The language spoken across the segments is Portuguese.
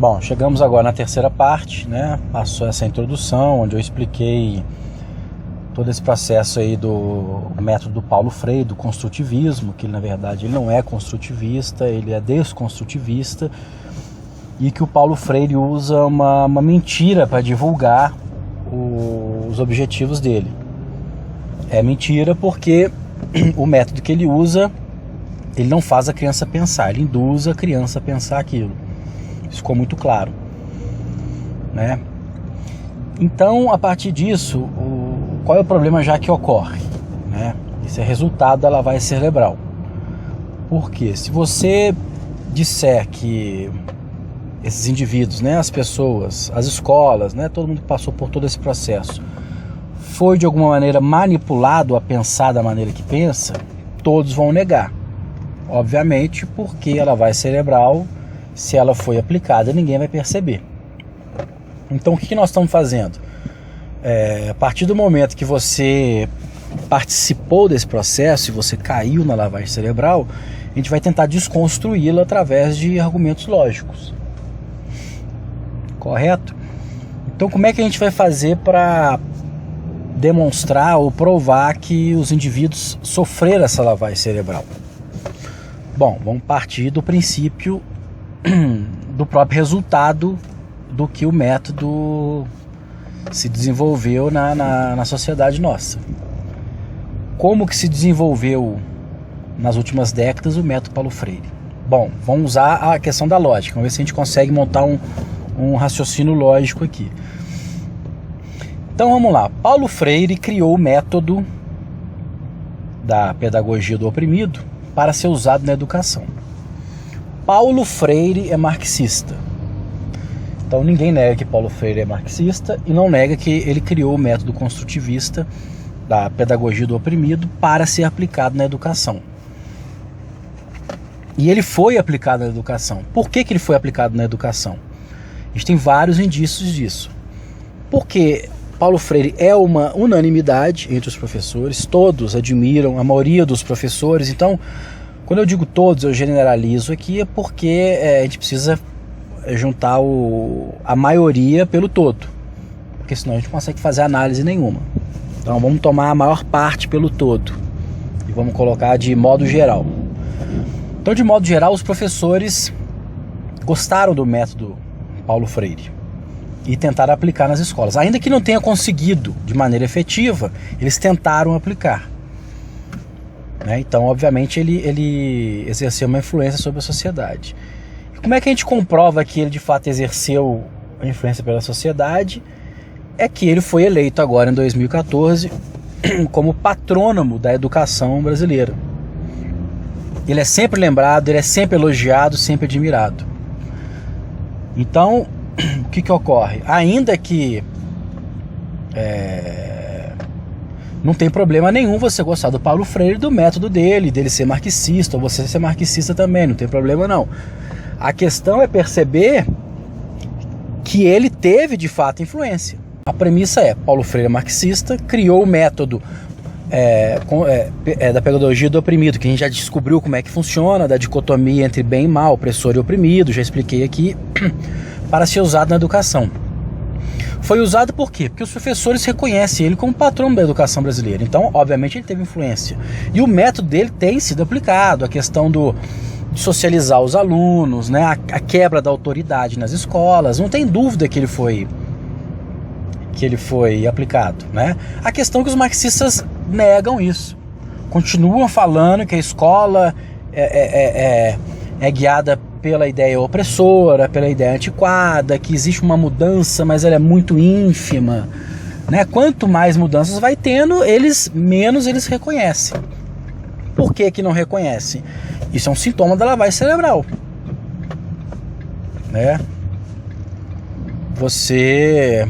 Bom, chegamos agora na terceira parte, né? Passou essa introdução, onde eu expliquei todo esse processo aí do método do Paulo Freire, do construtivismo, que na verdade ele não é construtivista, ele é desconstrutivista, e que o Paulo Freire usa uma mentira para divulgar os objetivos dele. É mentira porque o método que ele usa, ele não faz a criança pensar, ele induz a criança a pensar aquilo. Isso ficou muito claro, né? Então, a partir disso, qual é o problema já que ocorre, né? Isso é resultado da lavagem cerebral. Porque se você disser que esses indivíduos, né, as pessoas, as escolas, né, todo mundo que passou por todo esse processo, foi de alguma maneira manipulado a pensar da maneira que pensa, todos vão negar. Obviamente, porque a lavagem cerebral, se ela foi aplicada, ninguém vai perceber. Então, o que nós estamos fazendo? A partir do momento que você participou desse processo e você caiu na lavagem cerebral, a gente vai tentar desconstruí-la através de argumentos lógicos. Correto? Então, como é que a gente vai fazer para demonstrar ou provar que os indivíduos sofreram essa lavagem cerebral? Bom, vamos partir do princípio do próprio resultado do que o método se desenvolveu na sociedade nossa. Como que se desenvolveu nas últimas décadas o método Paulo Freire? Bom, vamos usar a questão da lógica, vamos ver se a gente consegue montar um raciocínio lógico aqui. Então vamos lá, Paulo Freire criou o método da pedagogia do oprimido para ser usado na educação. Paulo Freire é marxista. Então ninguém nega que Paulo Freire é marxista e não nega que ele criou o método construtivista da pedagogia do oprimido para ser aplicado na educação. E ele foi aplicado na educação. Por que ele foi aplicado na educação? A gente tem vários indícios disso. Porque Paulo Freire é uma unanimidade entre os professores, todos admiram, a maioria dos professores. Então, quando eu digo todos, eu generalizo aqui, é porque a gente precisa juntar a maioria pelo todo, porque senão a gente não consegue fazer análise nenhuma. Então vamos tomar a maior parte pelo todo e vamos colocar de modo geral. Então, de modo geral, os professores gostaram do método Paulo Freire e tentaram aplicar nas escolas. Ainda que não tenha conseguido de maneira efetiva, eles tentaram aplicar. Então, obviamente, ele exerceu uma influência sobre a sociedade. E como é que a gente comprova que ele, de fato, exerceu a influência pela sociedade? É que ele foi eleito agora, em 2014, como patrônomo da educação brasileira. Ele é sempre lembrado, ele é sempre elogiado, sempre admirado. Então, o que ocorre? Ainda que não tem problema nenhum você gostar do Paulo Freire, do método dele ser marxista, ou você ser marxista também, não tem problema não. A questão é perceber que ele teve de fato influência. A premissa é, Paulo Freire é marxista, criou o método da pedagogia do oprimido, que a gente já descobriu como é que funciona, da dicotomia entre bem e mal, opressor e oprimido, já expliquei aqui, para ser usado na educação. Foi usado por quê? Porque os professores reconhecem ele como patrono da educação brasileira. Então, obviamente, ele teve influência. E o método dele tem sido aplicado, a questão de socializar os alunos, né? A quebra da autoridade nas escolas. Não tem dúvida que ele foi aplicado, né? A questão é que os marxistas negam isso. Continuam falando que a escola é guiada pela ideia opressora, pela ideia antiquada, que existe uma mudança, mas ela é muito ínfima, né? Quanto mais mudanças vai tendo, menos eles reconhecem. Por que não reconhecem? Isso é um sintoma da lavagem cerebral, né? Você,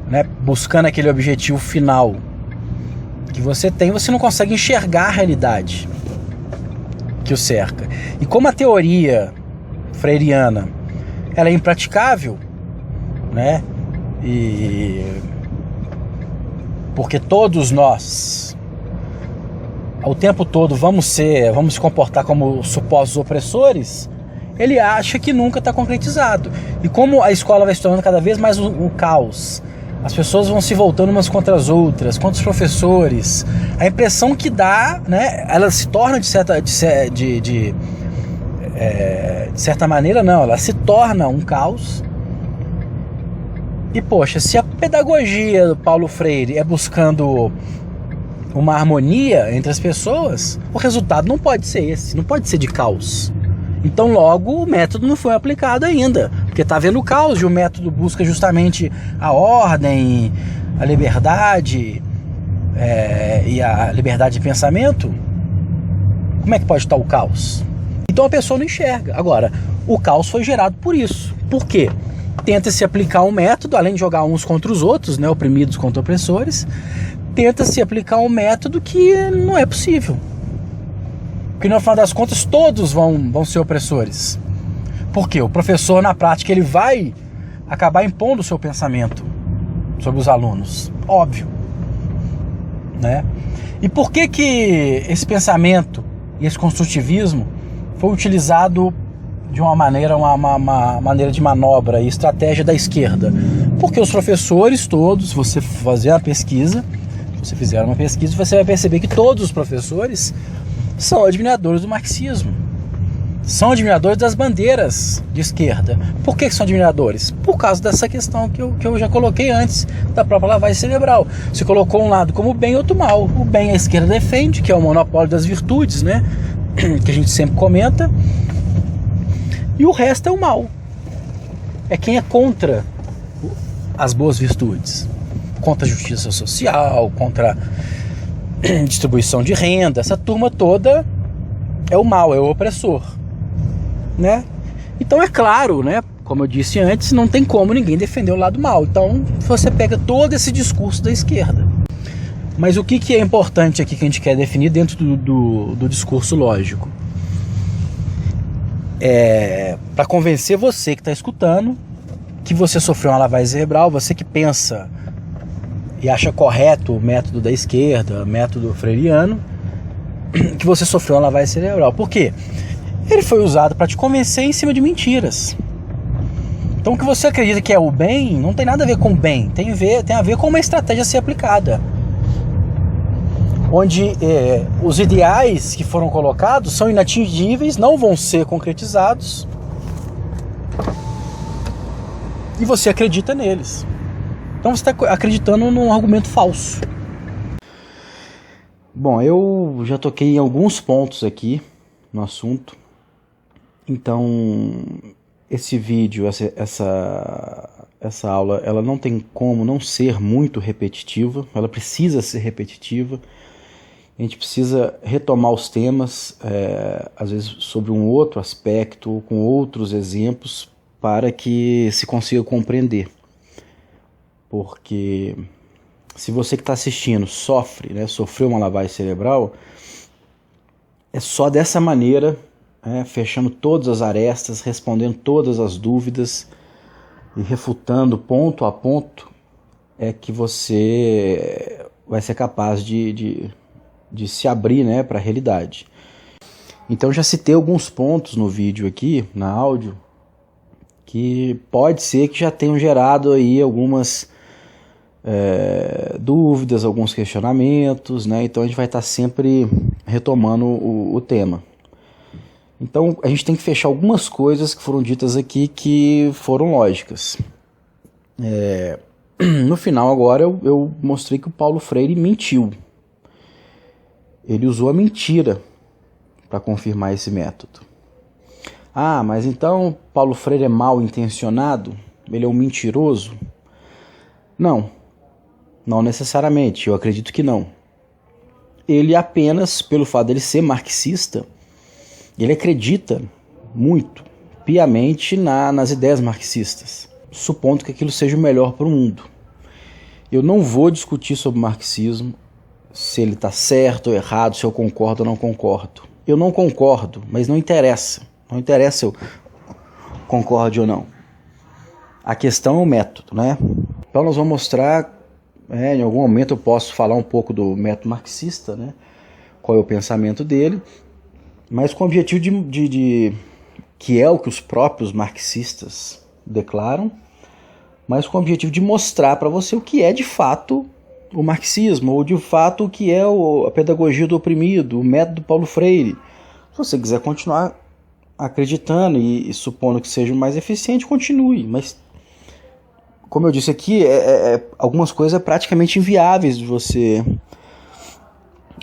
né, buscando aquele objetivo final que você tem, você não consegue enxergar a realidade que o cerca. E como a teoria freiriana ela é impraticável, né? E porque todos nós o tempo todo vamos se comportar como supostos opressores, ele acha que nunca está concretizado. E como a escola vai se tornando cada vez mais um caos, as pessoas vão se voltando umas contra as outras, contra os professores, a impressão que dá, né, ela se torna de certa maneira, não, ela se torna um caos. E poxa, se a pedagogia do Paulo Freire é buscando uma harmonia entre as pessoas, o resultado não pode ser esse, não pode ser de caos. Então logo o método não foi aplicado ainda, porque está havendo caos e o método busca justamente a ordem, a liberdade e a liberdade de pensamento. Como é que pode estar o caos? Então a pessoa não enxerga. Agora, o caos foi gerado por isso. Por quê? Tenta-se aplicar um método, além de jogar uns contra os outros, né, oprimidos contra opressores, tenta-se aplicar um método que não é possível. Porque no final das contas todos vão ser opressores. Por quê? O professor na prática ele vai acabar impondo o seu pensamento sobre os alunos. Óbvio. Né? E por que esse pensamento e esse construtivismo foi utilizado de uma maneira de manobra e estratégia da esquerda? Porque os professores todos, se você fizer uma pesquisa, você vai perceber que todos os professores são admiradores do marxismo, são admiradores das bandeiras de esquerda. Por que são admiradores? Por causa dessa questão que eu já coloquei antes, da própria lavagem cerebral. Você colocou um lado como bem e outro mal. O bem a esquerda defende, que é o monopólio das virtudes, né? Que a gente sempre comenta, e o resto é o mal. É quem é contra as boas virtudes, contra a justiça social, contra distribuição de renda. Essa turma toda é o mal, é o opressor, né? Então é claro, né, como eu disse antes, não tem como ninguém defender o lado mal. Então você pega todo esse discurso da esquerda. Mas o que é importante aqui que a gente quer definir dentro do discurso lógico? Para convencer você que está escutando que você sofreu uma lavagem cerebral, você que pensa e acha correto o método da esquerda, o método freiriano, que você sofreu uma lavagem cerebral. Por quê? Ele foi usado para te convencer em cima de mentiras. Então o que você acredita que é o bem não tem nada a ver com o bem, tem a ver com uma estratégia a ser aplicada, onde os ideais que foram colocados são inatingíveis, não vão ser concretizados, e você acredita neles. Então você está acreditando num argumento falso. Bom, eu já toquei em alguns pontos aqui no assunto. Então, esse vídeo, essa aula, ela não tem como não ser muito repetitiva. Ela precisa ser repetitiva. A gente precisa retomar os temas, às vezes sobre um outro aspecto, com outros exemplos, para que se consiga compreender. Porque se você que está assistindo sofreu uma lavagem cerebral, é só dessa maneira, fechando todas as arestas, respondendo todas as dúvidas e refutando ponto a ponto, é que você vai ser capaz de se abrir, né, para a realidade. Então já citei alguns pontos no vídeo aqui, na áudio, que pode ser que já tenham gerado aí algumas dúvidas, alguns questionamentos, né? Então a gente vai estar sempre retomando o tema. Então a gente tem que fechar algumas coisas que foram ditas aqui que foram lógicas. No final agora eu mostrei que o Paulo Freire mentiu. Ele usou a mentira para confirmar esse método. Ah, mas então Paulo Freire é mal intencionado? Ele é um mentiroso? Não necessariamente, eu acredito que não. Ele apenas, pelo fato dele ser marxista, ele acredita muito, piamente, nas ideias marxistas, supondo que aquilo seja o melhor para o mundo. Eu não vou discutir sobre marxismo, se ele está certo ou errado, se eu concordo ou não concordo. Eu não concordo, mas não interessa. Não interessa se eu concorde ou não. A questão é o método, né? Então nós vamos mostrar, em algum momento eu posso falar um pouco do método marxista, né? Qual é o pensamento dele, mas com o objetivo de que é o que os próprios marxistas declaram, mas com o objetivo de mostrar para você o que é de fato o marxismo, ou de fato o que é a pedagogia do oprimido, o método Paulo Freire. Se você quiser continuar acreditando e supondo que seja o mais eficiente, continue, mas como eu disse aqui, algumas coisas praticamente inviáveis de você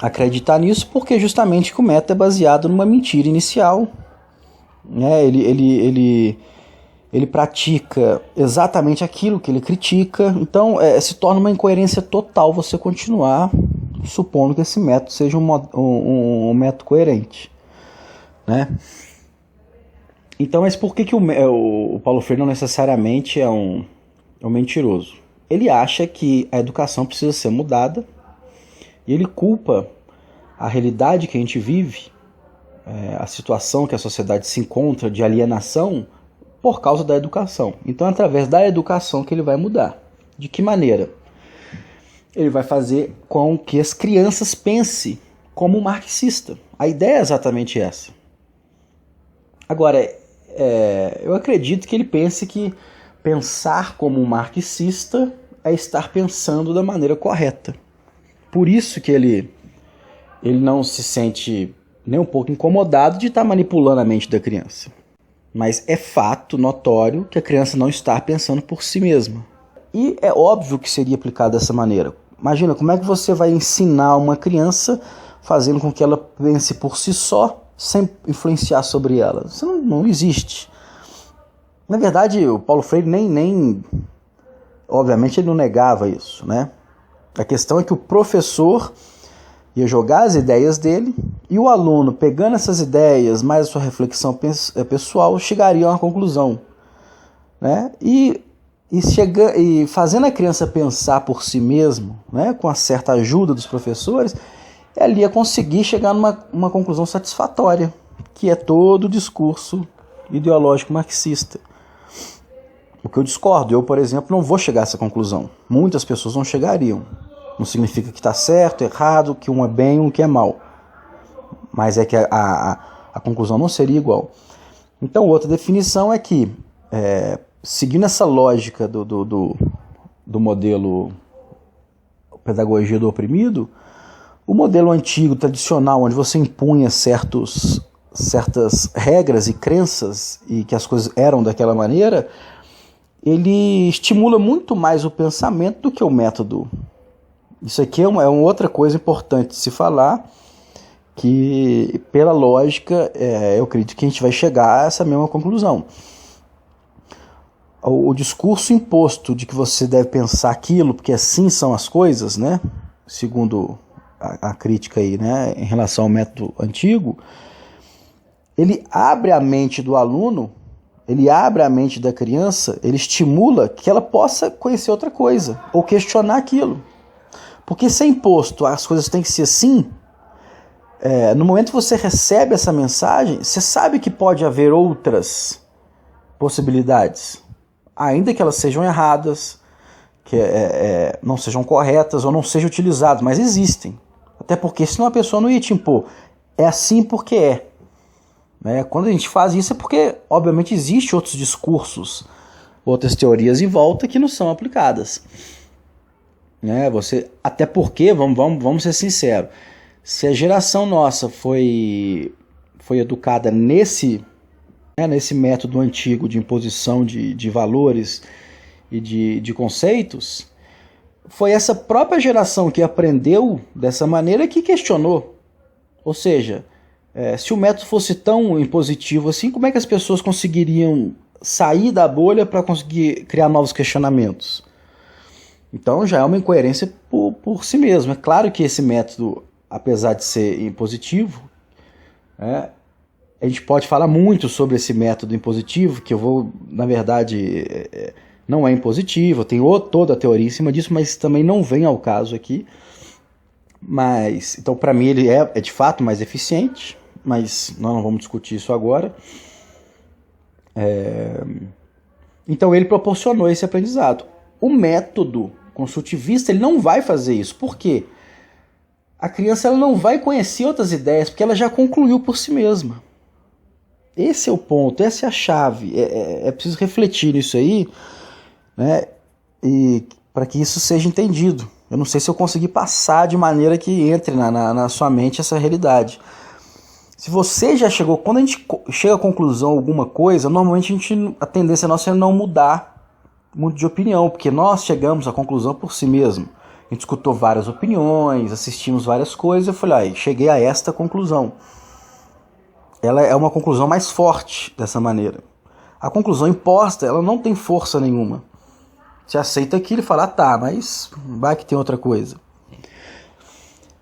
acreditar nisso, porque justamente que o método é baseado numa mentira inicial. Ele pratica exatamente aquilo que ele critica, então se torna uma incoerência total você continuar supondo que esse método seja um método coerente, né? Então, mas por que o Paulo Freire não necessariamente é um mentiroso? Ele acha que a educação precisa ser mudada e ele culpa a realidade que a gente vive, a situação que a sociedade se encontra de alienação, por causa da educação. Então é através da educação que ele vai mudar. De que maneira? Ele vai fazer com que as crianças pensem como um marxista. A ideia é exatamente essa. Agora, eu acredito que ele pense que pensar como um marxista é estar pensando da maneira correta. Por isso que ele não se sente nem um pouco incomodado de estar manipulando a mente da criança. Mas é fato notório que a criança não está pensando por si mesma. E é óbvio que seria aplicado dessa maneira. Imagina, como é que você vai ensinar uma criança fazendo com que ela pense por si só, sem influenciar sobre ela? Isso não existe. Na verdade, o Paulo Freire obviamente ele não negava isso, né? A questão é que o professor ia jogar as ideias dele e o aluno, pegando essas ideias, mais a sua reflexão pessoal, chegaria a uma conclusão, né? E fazendo a criança pensar por si mesmo, né, com uma certa ajuda dos professores, ela ia conseguir chegar numa conclusão satisfatória, que é todo o discurso ideológico marxista. O que eu discordo, eu, por exemplo, não vou chegar a essa conclusão. Muitas pessoas não chegariam. Não significa que está certo, errado, que um é bem e um que é mal. Mas é que a conclusão não seria igual. Então, outra definição é que, seguindo essa lógica do modelo pedagogia do oprimido, o modelo antigo, tradicional, onde você impunha certas regras e crenças e que as coisas eram daquela maneira, ele estimula muito mais o pensamento do que o método. Isso aqui é uma outra coisa importante de se falar, que pela lógica eu acredito que a gente vai chegar a essa mesma conclusão. O discurso imposto de que você deve pensar aquilo, porque assim são as coisas, né? Segundo a crítica aí, né, em relação ao método antigo, ele abre a mente do aluno, ele abre a mente da criança, ele estimula que ela possa conhecer outra coisa, ou questionar aquilo. Porque se é imposto, as coisas têm que ser assim, no momento que você recebe essa mensagem, você sabe que pode haver outras possibilidades, ainda que elas sejam erradas, que não sejam corretas ou não sejam utilizadas, mas existem. Até porque senão a pessoa não ia te impor. É assim porque é. Quando a gente faz isso é porque, obviamente, existem outros discursos, outras teorias em volta que não são aplicadas. Até porque, vamos ser sinceros, se a geração nossa foi educada nesse método antigo de imposição de valores e de conceitos, foi essa própria geração que aprendeu dessa maneira que questionou. Ou seja, se o método fosse tão impositivo assim, como é que as pessoas conseguiriam sair da bolha para conseguir criar novos questionamentos? Então já é uma incoerência por si mesmo. É claro que esse método, apesar de ser impositivo, a gente pode falar muito sobre esse método impositivo, que eu vou, na verdade, não é impositivo, tem toda a teoria em cima disso, mas também não vem ao caso aqui. Mas, então, para mim, ele é de fato mais eficiente, mas nós não vamos discutir isso agora. Então, ele proporcionou esse aprendizado. O método construtivista, ele não vai fazer isso. Por quê? A criança ela não vai conhecer outras ideias, porque ela já concluiu por si mesma. Esse é o ponto, essa é a chave. É preciso refletir nisso aí, né? E para que isso seja entendido. Eu não sei se eu consegui passar de maneira que entre na sua mente essa realidade. Se você já chegou, quando a gente chega à conclusão de alguma coisa, normalmente a tendência nossa é não mudar muito de opinião, porque nós chegamos à conclusão por si mesmo. A gente escutou várias opiniões, assistimos várias coisas, eu falei, cheguei a esta conclusão. Ela é uma conclusão mais forte dessa maneira. A conclusão imposta, ela não tem força nenhuma. Você aceita aquilo e fala, tá, mas vai que tem outra coisa.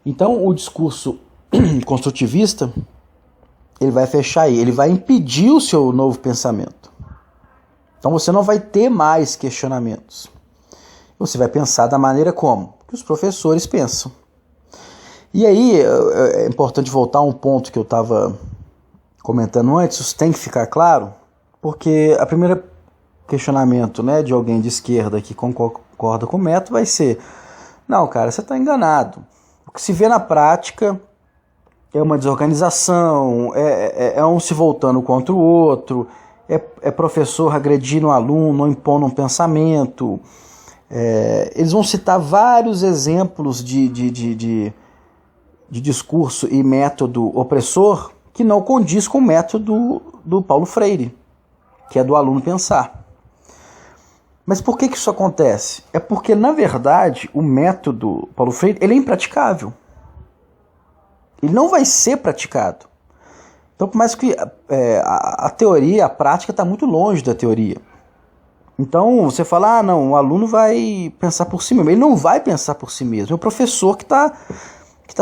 Então o discurso construtivista, ele vai fechar aí, ele vai impedir o seu novo pensamento. Então você não vai ter mais questionamentos. Você vai pensar da maneira como? Que os professores pensam. E aí é importante voltar a um ponto que eu estava comentando antes, isso tem que ficar claro, porque a primeira questionamento, né, de alguém de esquerda que concorda com o método vai ser, não, cara, você está enganado. O que se vê na prática é uma desorganização, é um se voltando contra o outro, é professor agredindo um aluno, impondo um pensamento. Eles vão citar vários exemplos de discurso e método opressor que não condiz com o método do Paulo Freire, que é do aluno pensar. Mas por que isso acontece? É porque, na verdade, o método Paulo Freire ele é impraticável. Ele não vai ser praticado. Então, por mais que a teoria, a prática está muito longe da teoria. Então, você fala, não, o aluno vai pensar por si mesmo. Ele não vai pensar por si mesmo. É o professor que está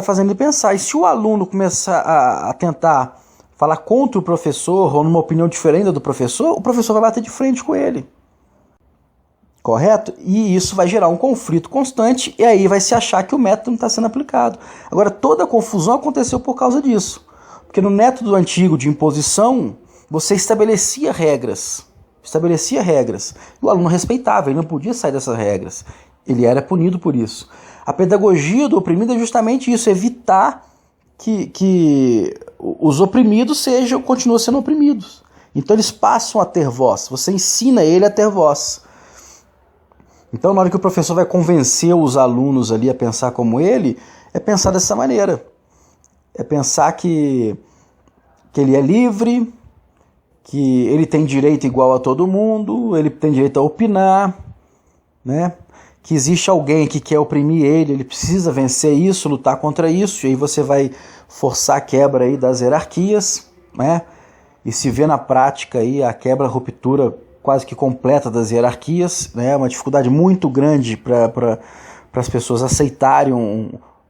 fazendo ele pensar. E se o aluno começar a tentar falar contra o professor ou numa opinião diferente da do professor, o professor vai bater de frente com ele. Correto? E isso vai gerar um conflito constante e aí vai se achar que o método não está sendo aplicado. Agora, toda a confusão aconteceu por causa disso. Porque no método antigo de imposição, você estabelecia regras. E o aluno respeitava, ele não podia sair dessas regras. Ele era punido por isso. A pedagogia do oprimido é justamente isso, evitar que os oprimidos continuem sendo oprimidos. Então eles passam a ter voz, você ensina ele a ter voz. Então na hora que o professor vai convencer os alunos ali a pensar como ele, é pensar dessa maneira. É pensar que ele é livre, que ele tem direito igual a todo mundo, ele tem direito a opinar, né? Que existe alguém que quer oprimir ele precisa vencer isso, lutar contra isso, e aí você vai forçar a quebra aí das hierarquias, né? E se vê na prática aí a quebra, a ruptura quase que completa das hierarquias, né? Uma dificuldade muito grande para as pessoas aceitarem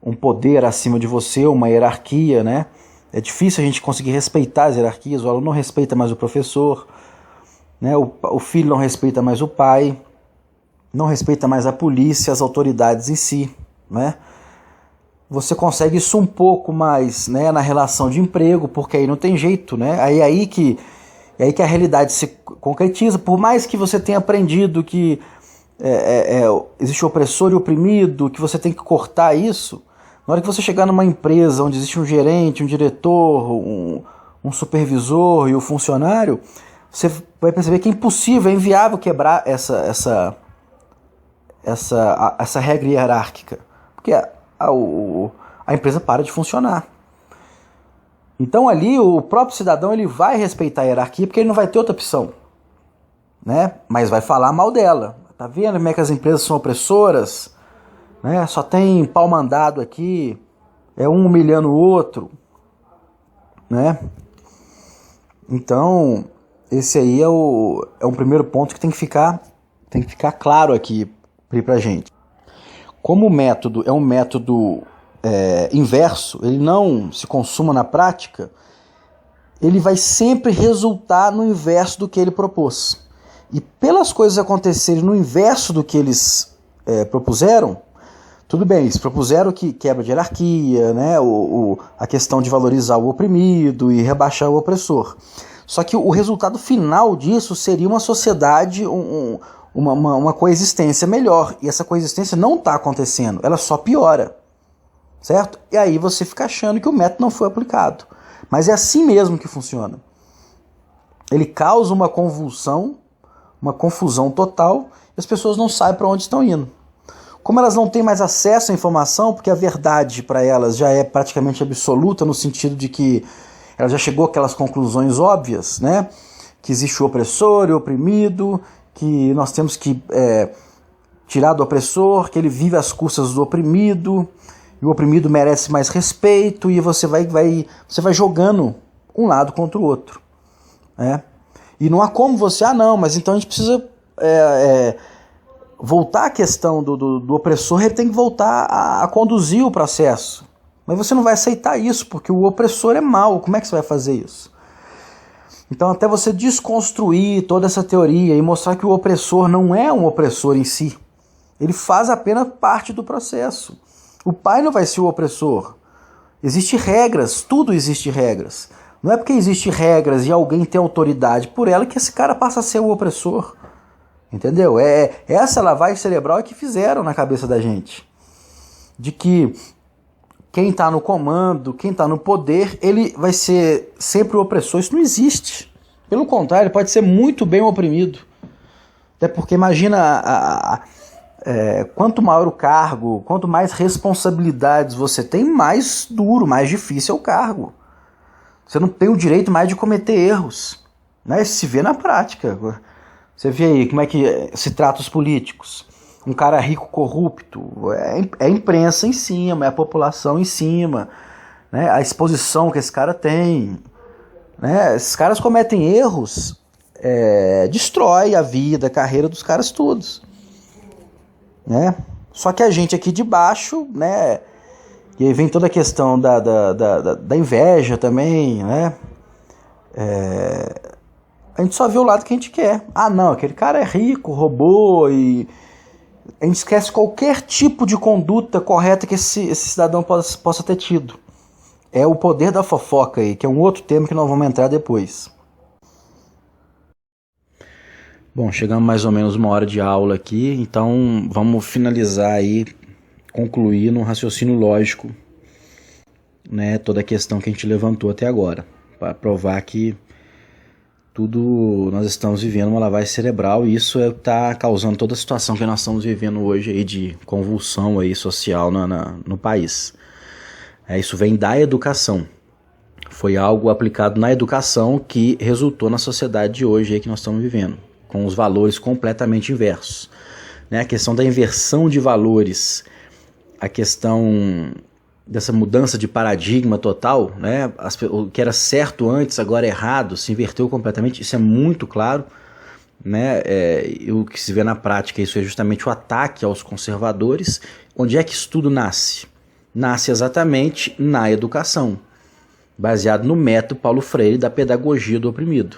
um poder acima de você, uma hierarquia, né? É difícil a gente conseguir respeitar as hierarquias, o aluno não respeita mais o professor, né? O filho não respeita mais o pai, não respeita mais a polícia, as autoridades em si, né? Você consegue isso um pouco mais, né, na relação de emprego, porque aí não tem jeito, né? É aí que a realidade se concretiza. Por mais que você tenha aprendido que existe o opressor e o oprimido, que você tem que cortar isso, na hora que você chegar numa empresa onde existe um gerente, um diretor, um supervisor e o funcionário, você vai perceber que é impossível, é inviável quebrar essa regra hierárquica, porque a empresa para de funcionar. Então ali o próprio cidadão ele vai respeitar a hierarquia porque ele não vai ter outra opção, né? Mas vai falar mal dela. Tá vendo como é que as empresas são opressoras? Né? Só tem pau mandado aqui, é um humilhando o outro, né? Então esse aí é um primeiro ponto que tem que ficar claro aqui pra gente. Como o método é um método inverso, ele não se consuma na prática, ele vai sempre resultar no inverso do que ele propôs. E pelas coisas acontecerem no inverso do que eles propuseram, tudo bem, eles propuseram que quebra de hierarquia, né, a questão de valorizar o oprimido e rebaixar o opressor. Só que o resultado final disso seria uma sociedade, uma coexistência melhor. E essa coexistência não está acontecendo, ela só piora. E aí você fica achando que o método não foi aplicado. Mas é assim mesmo que funciona. ele causa uma convulsão, uma confusão total, e as pessoas não sabem para onde estão indo. Como elas não têm mais acesso à informação, porque a verdade para elas já é praticamente absoluta, no sentido de que ela já chegou àquelas conclusões óbvias, né? Que existe o opressor e o oprimido, que nós temos que tirar do opressor, que ele vive às custas do oprimido, e o oprimido merece mais respeito, e você vai jogando um lado contra o outro. Né? E não há como você, não, mas então a gente precisa voltar à questão do opressor, ele tem que voltar a conduzir o processo. Mas você não vai aceitar isso, porque o opressor é mau, como é que você vai fazer isso? Então até você desconstruir toda essa teoria e mostrar que o opressor não é um opressor em si, ele faz apenas parte do processo. O pai não vai ser o opressor. Existem regras, tudo existe regras. Não é porque existem regras e alguém tem autoridade por ela que esse cara passa a ser o opressor. Entendeu? Essa lavagem cerebral é que fizeram na cabeça da gente. De que quem está no comando, quem está no poder, ele vai ser sempre o opressor. Isso não existe. Pelo contrário, ele pode ser muito bem oprimido. Até porque imagina, quanto maior o cargo, quanto mais responsabilidades você tem, mais duro, mais difícil é o cargo. Você não tem o direito mais de cometer erros. Né? Isso se vê na prática. Você vê aí como é que se trata os políticos. Um cara rico corrupto, é a imprensa em cima, é a população em cima, né? A exposição que esse cara tem. Né? Esses caras cometem erros, destrói a vida, a carreira dos caras todos. Né? Só que a gente aqui de baixo, né? E aí vem toda a questão da inveja também, né? A gente só vê o lado que a gente quer. Ah, não, aquele cara é rico, roubou, e a gente esquece qualquer tipo de conduta correta que esse cidadão possa ter tido. É o poder da fofoca aí, que é um outro tema que nós vamos entrar depois. Bom, chegamos mais ou menos 1 hora de aula aqui, então vamos finalizar aí, concluir no raciocínio lógico, né, toda a questão que a gente levantou até agora, para provar que tudo nós estamos vivendo uma lavagem cerebral, e isso está causando toda a situação que nós estamos vivendo hoje aí de convulsão aí social no país. Isso vem da educação. Foi algo aplicado na educação que resultou na sociedade de hoje aí que nós estamos vivendo, com os valores completamente inversos. Né? A questão da inversão de valores, a questão dessa mudança de paradigma total, né? O que era certo antes, agora é errado, se inverteu completamente, isso é muito claro. Né? E o que se vê na prática, isso é justamente o ataque aos conservadores. Onde é que isso tudo nasce? Nasce exatamente na educação, baseado no método Paulo Freire da pedagogia do oprimido.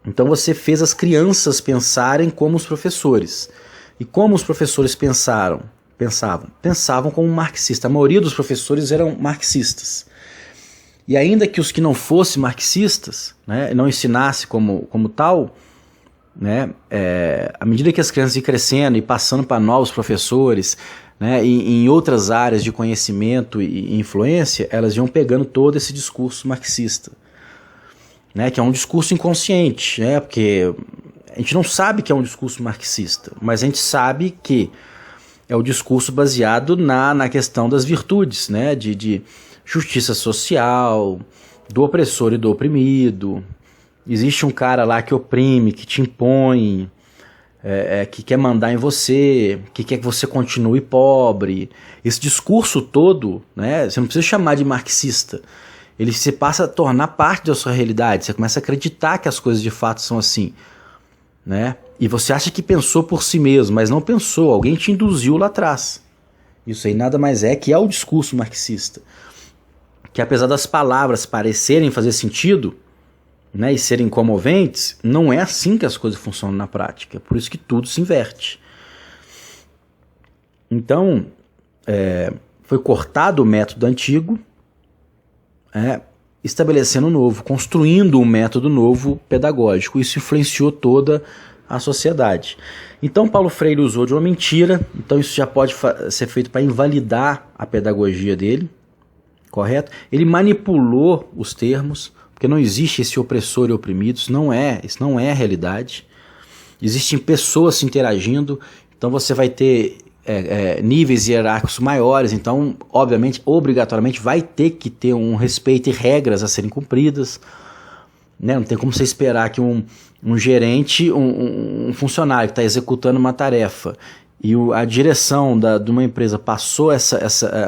Então você fez as crianças pensarem como os professores. E como os professores pensavam como marxistas. A maioria dos professores eram marxistas. E ainda que os que não fossem marxistas, né, não ensinassem como tal, né, à medida que as crianças iam crescendo e passando para novos professores, né, em outras áreas de conhecimento e influência, elas iam pegando todo esse discurso marxista. Né, que é um discurso inconsciente, né, porque a gente não sabe que é um discurso marxista, mas a gente sabe que é o discurso baseado na questão das virtudes, né, de justiça social, do opressor e do oprimido. Existe um cara lá que oprime, que te impõe, que quer mandar em você, que quer que você continue pobre. Esse discurso todo, né, você não precisa chamar de marxista. Ele se passa a tornar parte da sua realidade. Você começa a acreditar que as coisas de fato são assim. Né? E você acha que pensou por si mesmo, mas não pensou. Alguém te induziu lá atrás. Isso aí nada mais é que é o discurso marxista. Que apesar das palavras parecerem fazer sentido, né, e serem comoventes, não é assim que as coisas funcionam na prática. Por isso que tudo se inverte. Então, foi cortado o método antigo, estabelecendo um novo, construindo um método novo pedagógico. Isso influenciou toda a sociedade. Então Paulo Freire usou de uma mentira, então isso já pode ser feito para invalidar a pedagogia dele, correto? Ele manipulou os termos, porque não existe esse opressor e oprimido, isso não é a realidade. Existem pessoas se interagindo, então você vai ter níveis hierárquicos maiores, então, obviamente, obrigatoriamente vai ter que ter um respeito e regras a serem cumpridas, né? Não tem como você esperar que um gerente, um funcionário que está executando uma tarefa e a direção de uma empresa passou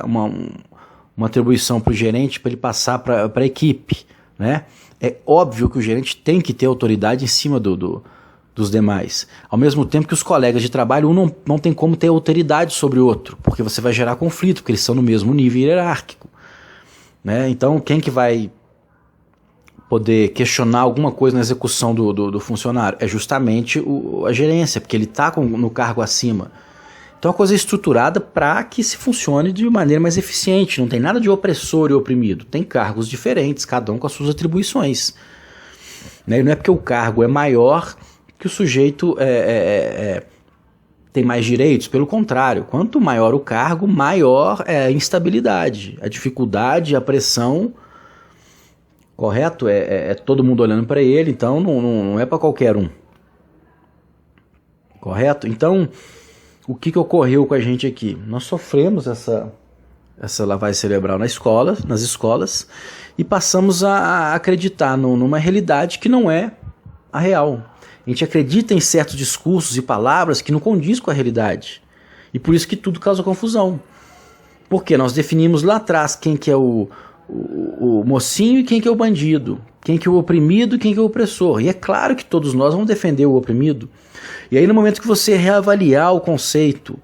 uma atribuição para o gerente para ele passar para a equipe, né? É óbvio que o gerente tem que ter autoridade em cima dos demais. Ao mesmo tempo que os colegas de trabalho, um não tem como ter autoridade sobre o outro, porque você vai gerar conflito, porque eles estão no mesmo nível hierárquico, né? Então, quem que vai poder questionar alguma coisa na execução do funcionário? É justamente a gerência, porque ele está no cargo acima. Então, a coisa é estruturada para que se funcione de maneira mais eficiente. Não tem nada de opressor e oprimido. Tem cargos diferentes, cada um com as suas atribuições, né? E não é porque o cargo é maior que o sujeito tem mais direitos. Pelo contrário, quanto maior o cargo, maior é a instabilidade, a dificuldade, a pressão. Correto? É todo mundo olhando para ele, então não é para qualquer um. Correto? Então, o que ocorreu com a gente aqui? Nós sofremos essa lavagem cerebral nas escolas, e passamos a acreditar numa realidade que não é a real. A gente acredita em certos discursos e palavras que não condiz com a realidade. E por isso que tudo causa confusão. Porque nós definimos lá atrás quem que é o mocinho e quem que é o bandido. Quem que é o oprimido e quem que é o opressor. E é claro que todos nós vamos defender o oprimido. E aí no momento que você reavaliar o conceito.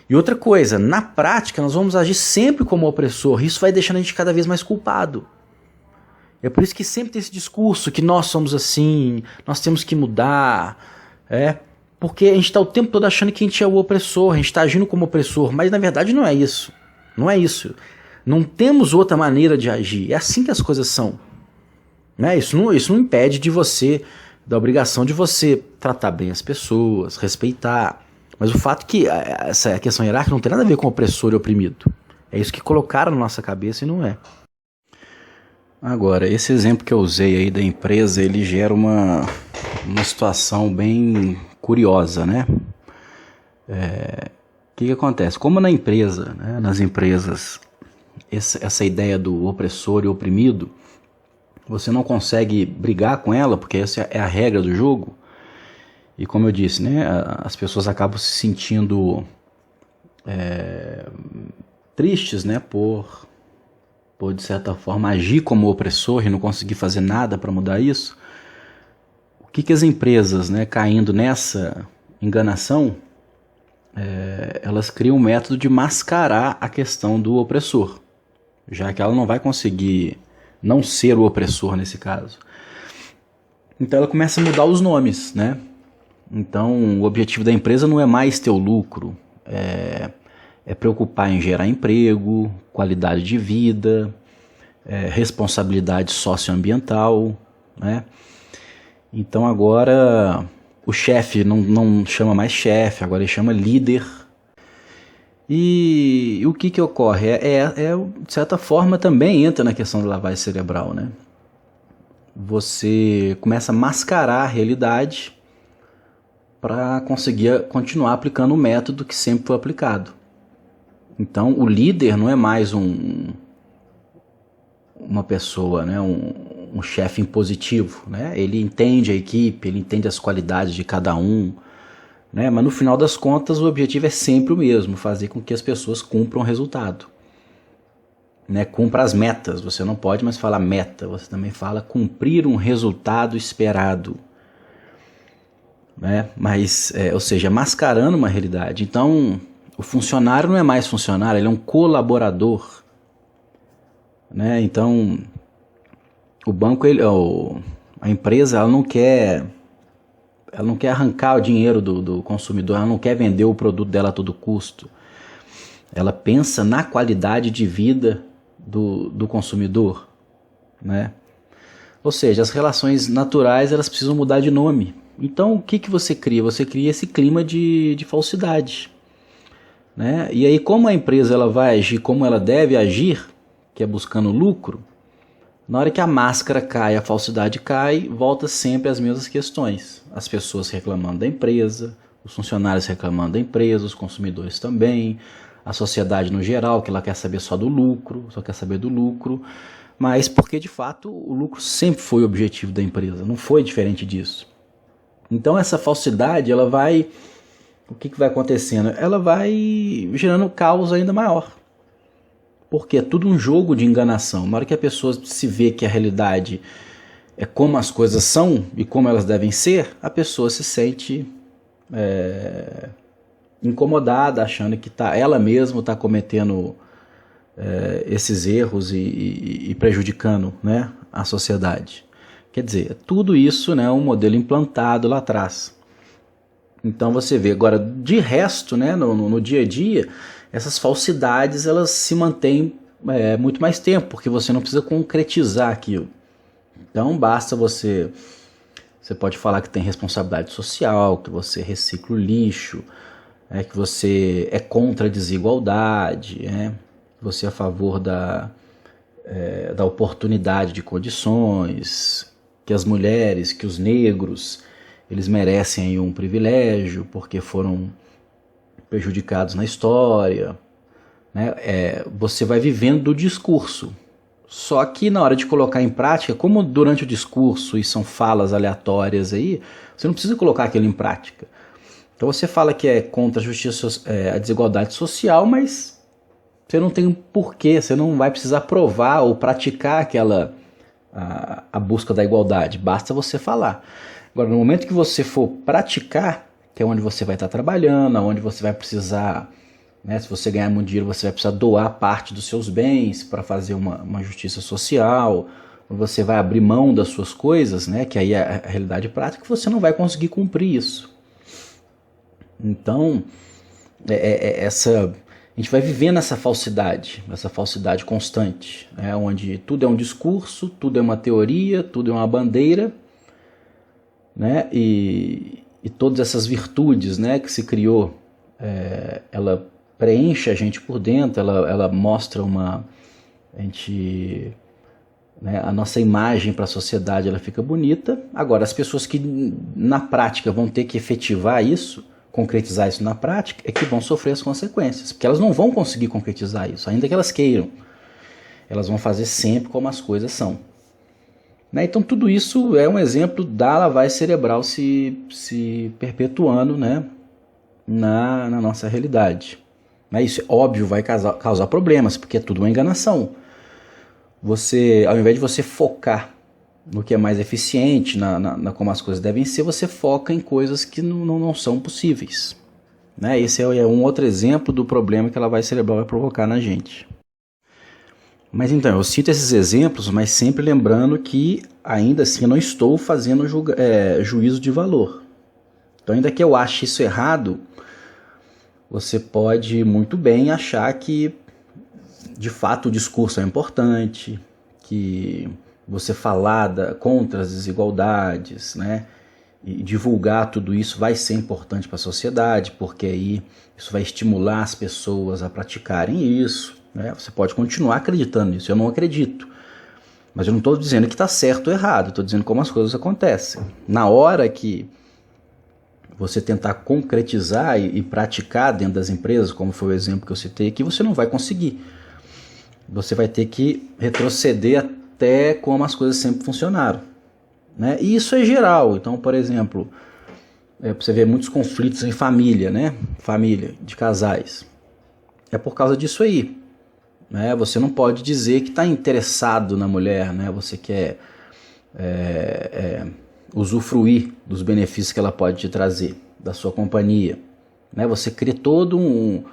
E outra coisa, na prática nós vamos agir sempre como opressor. Isso vai deixando a gente cada vez mais culpado. É por isso que sempre tem esse discurso que nós somos assim, nós temos que mudar, porque a gente está o tempo todo achando que a gente é o opressor, a gente está agindo como opressor, mas na verdade não é isso, não é isso. Não temos outra maneira de agir, é assim que as coisas são, né? Isso não impede da obrigação de você tratar bem as pessoas, respeitar, mas o fato que essa questão hierárquica não tem nada a ver com opressor e oprimido, é isso que colocaram na nossa cabeça e não é. Agora, esse exemplo que eu usei aí da empresa, ele gera uma situação bem curiosa, né? O que acontece? Como na empresa, né, nas empresas, essa ideia do opressor e oprimido, você não consegue brigar com ela, porque essa é a regra do jogo. E como eu disse, né, as pessoas acabam se sentindo tristes, né, por de certa forma agir como opressor e não conseguir fazer nada para mudar isso. O que as empresas, né, caindo nessa enganação, elas criam um método de mascarar a questão do opressor, já que ela não vai conseguir não ser o opressor nesse caso. Então ela começa a mudar os nomes, né? Então o objetivo da empresa não é mais ter o lucro, é preocupar em gerar emprego, qualidade de vida, responsabilidade socioambiental, né? Então agora o chefe não chama mais chefe, agora ele chama líder. E o que ocorre? De certa forma também entra na questão da lavagem cerebral, né? Você começa a mascarar a realidade para conseguir continuar aplicando o método que sempre foi aplicado. Então o líder não é mais uma pessoa, né, um chefe impositivo, né? Ele entende a equipe, ele entende as qualidades de cada um, né? Mas no final das contas o objetivo é sempre o mesmo, fazer com que as pessoas cumpram o resultado, né? Cumpra as metas, você não pode mais falar meta, você também fala cumprir um resultado esperado, né? Mas, ou seja, mascarando uma realidade. Então o funcionário não é mais funcionário, ele é um colaborador, né? Então o banco, a empresa, ela não quer arrancar o dinheiro do consumidor, ela não quer vender o produto dela a todo custo. Ela pensa na qualidade de vida do consumidor, né? Ou seja, as relações naturais, elas precisam mudar de nome. Então o que você cria? Você cria esse clima de falsidade, né? E aí, como a empresa ela vai agir como ela deve agir, que é buscando lucro, Na hora que a máscara cai, a falsidade cai, volta sempre às mesmas questões. As pessoas reclamando da empresa, os funcionários reclamando da empresa, os consumidores também, a sociedade no geral, que ela quer saber só do lucro, só quer saber do lucro, mas porque de fato o lucro sempre foi o objetivo da empresa, não foi diferente disso. Então essa falsidade, ela vai, o que vai acontecendo? Ela vai gerando caos ainda maior, porque é tudo um jogo de enganação. Na hora que a pessoa se vê que a realidade é como as coisas são e como elas devem ser, a pessoa se sente incomodada, achando que ela mesma está cometendo esses erros e prejudicando, né, a sociedade. Quer dizer, tudo isso, né, é um modelo implantado lá atrás. Então você vê, agora de resto, né, no dia a dia, essas falsidades elas se mantêm muito mais tempo, porque você não precisa concretizar aquilo. Então basta você pode falar que tem responsabilidade social, que você recicla o lixo, que você é contra a desigualdade, que você é a favor da oportunidade de condições, que as mulheres, que os negros, eles merecem aí um privilégio porque foram prejudicados na história, né? Você vai vivendo do discurso. Só que na hora de colocar em prática, como durante o discurso e são falas aleatórias aí, você não precisa colocar aquilo em prática. Então você fala que é contra a justiça, a desigualdade social, mas você não tem um porquê, você não vai precisar provar ou praticar a busca da igualdade, basta você falar. Agora, no momento que você for praticar, que é onde você vai estar trabalhando, onde você vai precisar, né, se você ganhar muito dinheiro, você vai precisar doar parte dos seus bens para fazer uma justiça social, você vai abrir mão das suas coisas, né, que aí é a realidade prática, você não vai conseguir cumprir isso. Então, a gente vai vivendo essa falsidade constante, né, onde tudo é um discurso, tudo é uma teoria, tudo é uma bandeira, né, e todas essas virtudes, né, que se criou, ela preenche a gente por dentro, ela mostra a nossa imagem para a sociedade, ela fica bonita. Agora, as pessoas que na prática vão ter que efetivar isso, concretizar isso na prática, é que vão sofrer as consequências, porque elas não vão conseguir concretizar isso, ainda que elas queiram. Elas vão fazer sempre como as coisas são. Né? Então tudo isso é um exemplo da lavagem cerebral se perpetuando, né, na nossa realidade. Mas isso, óbvio, vai causar problemas, porque é tudo uma enganação. Você, ao invés de você focar no que é mais eficiente, na como as coisas devem ser, você foca em coisas que não são possíveis. Né? Esse é um outro exemplo do problema que a lavagem cerebral vai provocar na gente. Mas então, eu cito esses exemplos, mas sempre lembrando que ainda assim eu não estou fazendo juízo de valor. Então, ainda que eu ache isso errado, você pode muito bem achar que de fato o discurso é importante, que você falar contra as desigualdades, né, e divulgar tudo isso vai ser importante para a sociedade, porque aí isso vai estimular as pessoas a praticarem isso. Né? Você pode continuar acreditando nisso, eu não acredito. Mas eu não estou dizendo que está certo ou errado, estou dizendo como as coisas acontecem. Na hora que você tentar concretizar e praticar dentro das empresas, como foi o exemplo que eu citei aqui, você não vai conseguir. Você vai ter que retroceder até como as coisas sempre funcionaram. Né? E isso é geral. Então, por exemplo, você vê muitos conflitos em família, né? Família, de casais. É por causa disso aí. Né? Você não pode dizer que está interessado na mulher, né? Você quer usufruir dos benefícios que ela pode te trazer, da sua companhia. Né? Você cria todo um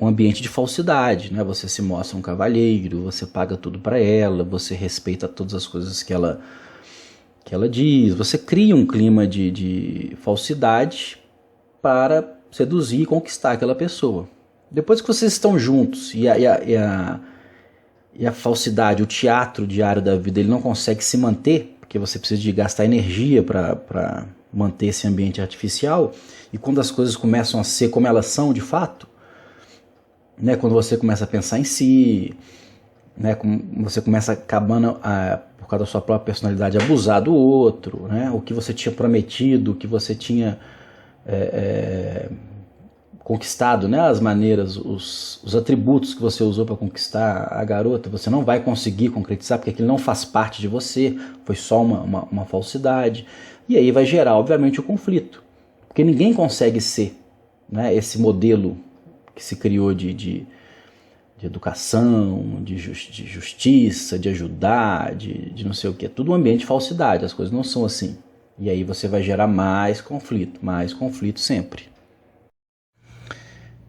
ambiente de falsidade. Né? Você se mostra um cavalheiro, você paga tudo para ela, você respeita todas as coisas que ela diz. Você cria um clima de falsidade para seduzir e conquistar aquela pessoa. Depois que vocês estão juntos e a falsidade, o teatro diário da vida, ele não consegue se manter, porque você precisa de gastar energia para manter esse ambiente artificial, e quando as coisas começam a ser como elas são de fato, né, quando você começa a pensar em si, né? Você começa acabando, por causa da sua própria personalidade, abusar do outro, né? O que você tinha prometido, o que você tinha conquistado, né? As maneiras, os atributos que você usou para conquistar a garota, você não vai conseguir concretizar, porque aquilo não faz parte de você, foi só uma falsidade. E aí vai gerar, obviamente, o conflito, porque ninguém consegue ser, né, esse modelo que se criou de educação, de justiça, de ajudar, de não sei o que. É tudo um ambiente de falsidade, as coisas não são assim. E aí você vai gerar mais conflito sempre.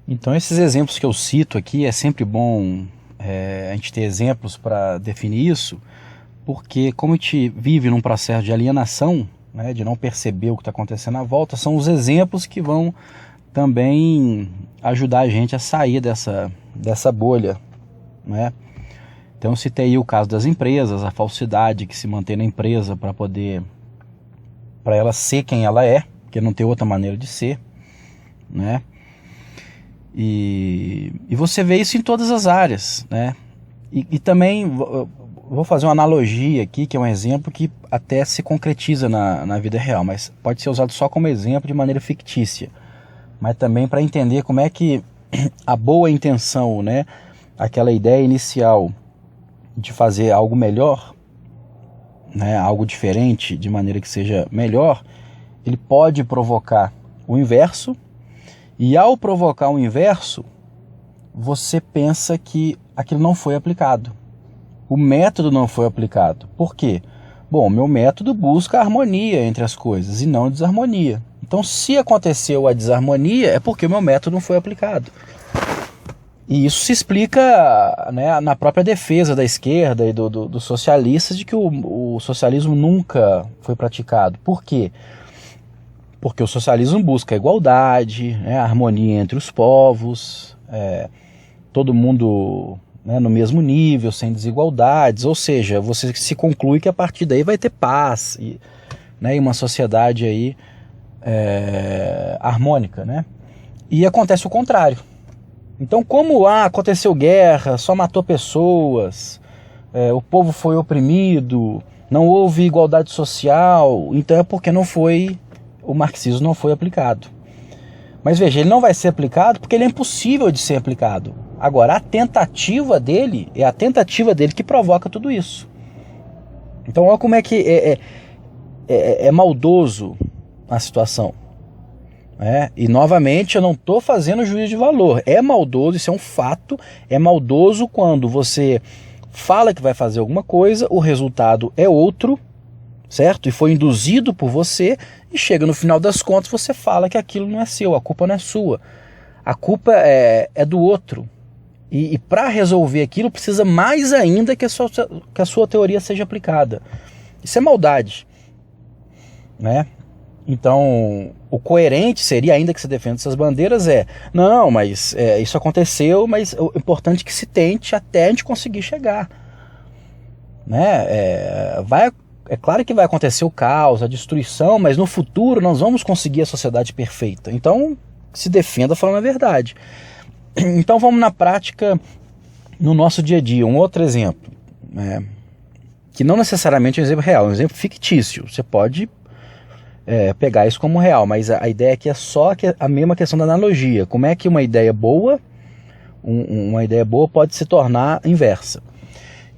Então esses exemplos que eu cito aqui, é sempre bom a gente ter exemplos para definir isso, porque como a gente vive num processo de alienação, né, de não perceber o que está acontecendo à volta, são os exemplos que vão também ajudar a gente a sair dessa bolha, né? Então eu citei aí o caso das empresas, a falsidade que se mantém na empresa para ela ser quem ela é, porque não tem outra maneira de ser, né? E você vê isso em todas as áreas, né? E também vou fazer uma analogia aqui, que é um exemplo que até se concretiza na vida real, mas pode ser usado só como exemplo de maneira fictícia, mas também para entender como é que a boa intenção, né, aquela ideia inicial de fazer algo melhor, né, algo diferente, de maneira que seja melhor, ele pode provocar o inverso, e ao provocar o inverso, você pensa que aquilo não foi aplicado. O método não foi aplicado. Por quê? Bom, meu método busca a harmonia entre as coisas e não a desarmonia. Então, se aconteceu a desarmonia, é porque o meu método não foi aplicado. E isso se explica, né, na própria defesa da esquerda e dos socialistas de que o socialismo nunca foi praticado. Por quê? Porque o socialismo busca a igualdade, né, a harmonia entre os povos, todo mundo, né, no mesmo nível, sem desigualdades, ou seja, você se conclui que a partir daí vai ter paz e, né, uma sociedade aí harmônica, né? E acontece o contrário. Então, como aconteceu guerra, só matou pessoas, o povo foi oprimido, não houve igualdade social, então é porque o marxismo não foi aplicado. Mas veja, ele não vai ser aplicado porque ele é impossível de ser aplicado. Agora, a tentativa dele que provoca tudo isso. Então, olha como é que é maldoso a situação. E novamente, eu não estou fazendo juízo de valor. É maldoso, isso é um fato. É maldoso quando você fala que vai fazer alguma coisa, o resultado é outro, certo? E foi induzido por você, e chega no final das contas, você fala que aquilo não é seu, a culpa não é sua. A culpa é do outro. E para resolver aquilo, precisa mais ainda que a sua teoria seja aplicada. Isso é maldade, né? Então, o coerente seria, ainda que você defenda essas bandeiras, não, mas isso aconteceu, mas o importante é que se tente até a gente conseguir chegar, né? É claro que vai acontecer o caos, a destruição, mas no futuro nós vamos conseguir a sociedade perfeita. Então, se defenda falando a verdade. Então, vamos na prática, no nosso dia a dia. Um outro exemplo, que não necessariamente é um exemplo real, é um exemplo fictício. Você pode pegar isso como real, mas a ideia aqui é só a mesma questão da analogia. Como é que uma ideia boa, uma ideia boa pode se tornar inversa.